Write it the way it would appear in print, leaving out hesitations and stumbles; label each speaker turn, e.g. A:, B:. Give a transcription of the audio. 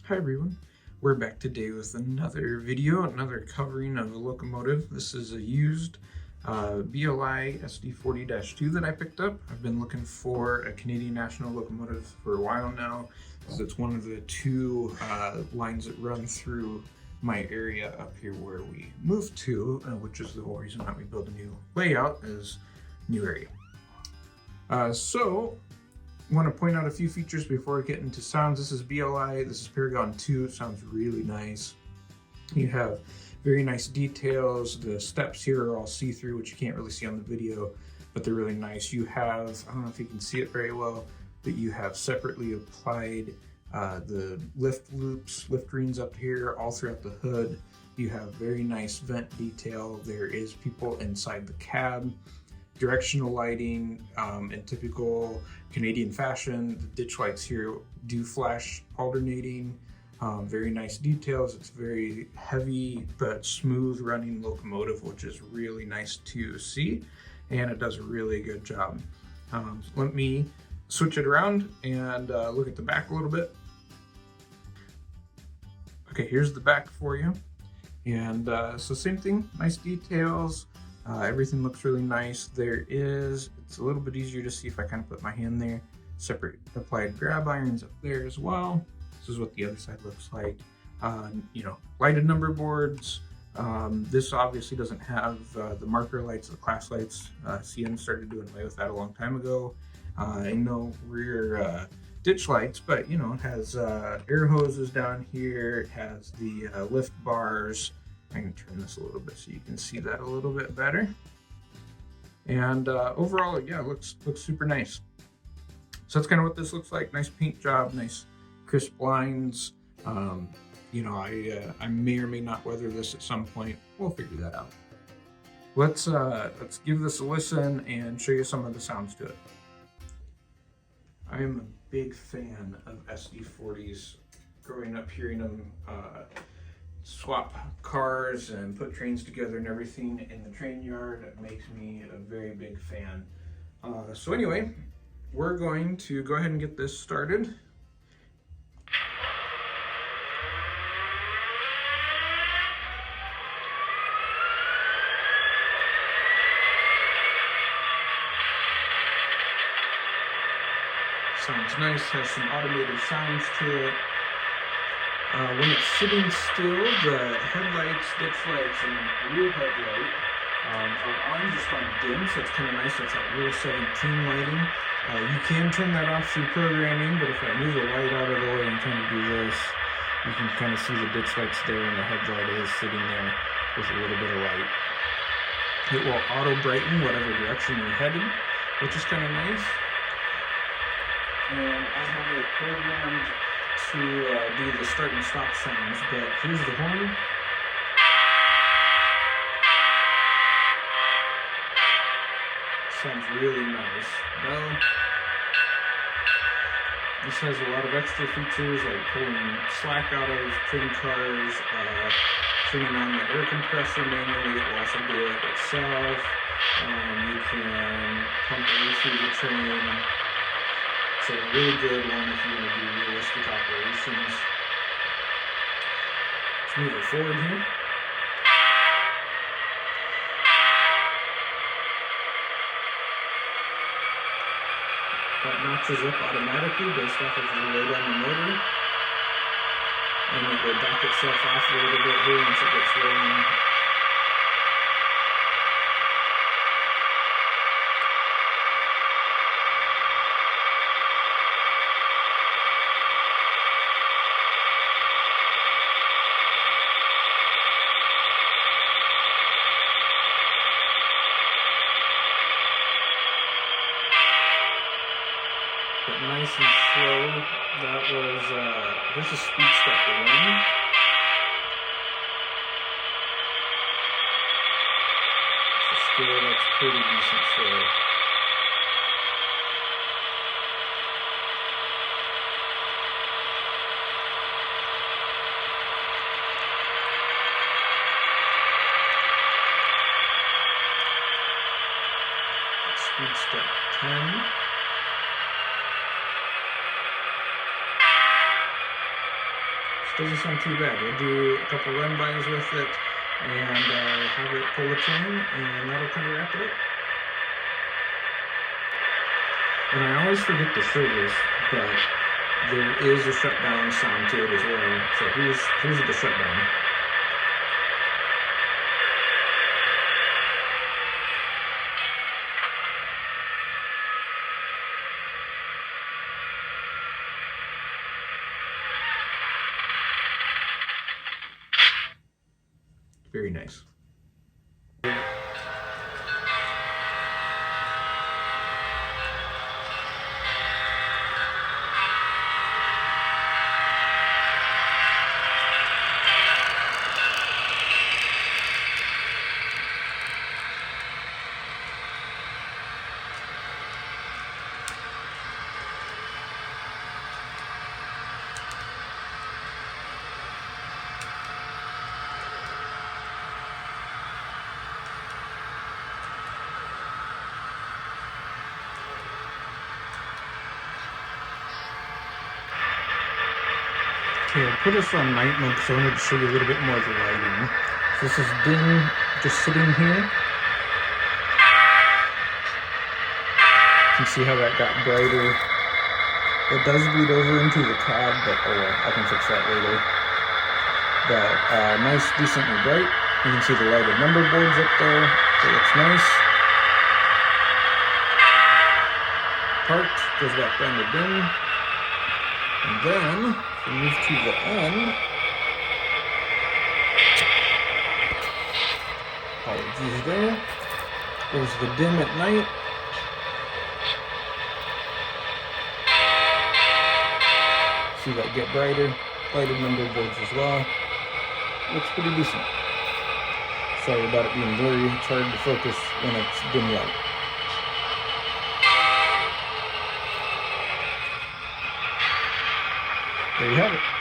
A: Hi everyone, we're back today with another video, another covering of a locomotive. This is a used BLI SD40-2 that I picked up. I've been looking for a Canadian National locomotive for a while now, because it's one of the two lines that run through my area up here where we moved to, which is the whole reason why we built a new layout is new area. I want to point out a few features before I get into sounds. This is BLI, this is Paragon 2, it sounds really nice. You have very nice details. The steps here are all see-through, which you can't really see on the video, but they're really nice. You have, I don't know if you can see it very well, but you have separately applied the lift loops, lift rings up here, all throughout the hood. You have very nice vent detail. There is people inside the cab. Directional lighting, in typical Canadian fashion. The ditch lights here do flash alternating. Very nice details. It's very heavy but smooth running locomotive, which is really nice to see, and it does a really good job. Let me switch it around and look at the back a little bit. Okay, here's the back for you. And so same thing, nice details. Everything looks really nice. It's a little bit easier to see if I kind of put my hand there. Separate applied grab irons up there as well. This is what the other side looks like. Lighted number boards. This obviously doesn't have the marker lights, the class lights. CN started doing away with that a long time ago. No rear ditch lights, but it has air hoses down here. It has the lift bars. I can turn this a little bit so you can see that a little bit better. And overall, yeah, it looks super nice. So that's kind of what this looks like. Nice paint job, nice crisp lines. I may or may not weather this at some point. We'll figure that out. Let's give this a listen and show you some of the sounds to it. I am a big fan of SD40s. Growing up hearing them swap cars and put trains together and everything in the train yard, it makes me a very big fan. So anyway, we're going to go ahead and get this started. Sounds nice, has some automated sounds to it. When it's sitting still, the headlights, ditch lights, and rear headlight are on just on dim, so it's kind of nice. It's that real 17 lighting. You can turn that off through programming, but if I move the light out of the way and kind of do this, you can kind of see the ditch lights there, and the headlight is sitting there with a little bit of light. It will auto brighten whatever direction you're headed, which is kind of nice. And I have it programmed to do the start and stop sounds, but here's the horn. Sounds really nice. Well, this has a lot of extra features like pulling slack out of train cars, turning on the air compressor manually. It will also do it itself. You can pump air through the train. It's a really good one if you want to do realistic operations. Let's move it forward here. That notches up automatically based off of the load on the motor. And it will back itself off a little bit here once it gets rolling. But nice and slow. That was, here's a speed step 1. It's a scale that's pretty decent slow. Speed step 10. doesn't sound too bad. We'll do a couple run-bys with it and have it pull the train, and that'll kind of wrap it up. And I always forget to show this, but there is a shutdown sound to it as well. So here's the shutdown. Very nice. Okay, I'll put this on night mode because I wanted to show you a little bit more of the lighting. So this is dim, just sitting here. You can see how that got brighter. It does bleed over into the cab, but oh well, I can fix that later. But nice, decently bright. You can see the lighted number boards up there. It looks nice. Parked, goes back down to dim. And then, we move to the end. Apologies there. There's the dim at night. See that get brighter. Lighted number boards as well. Looks pretty decent. Sorry about it being blurry. It's hard to focus when it's dim light. There you have it.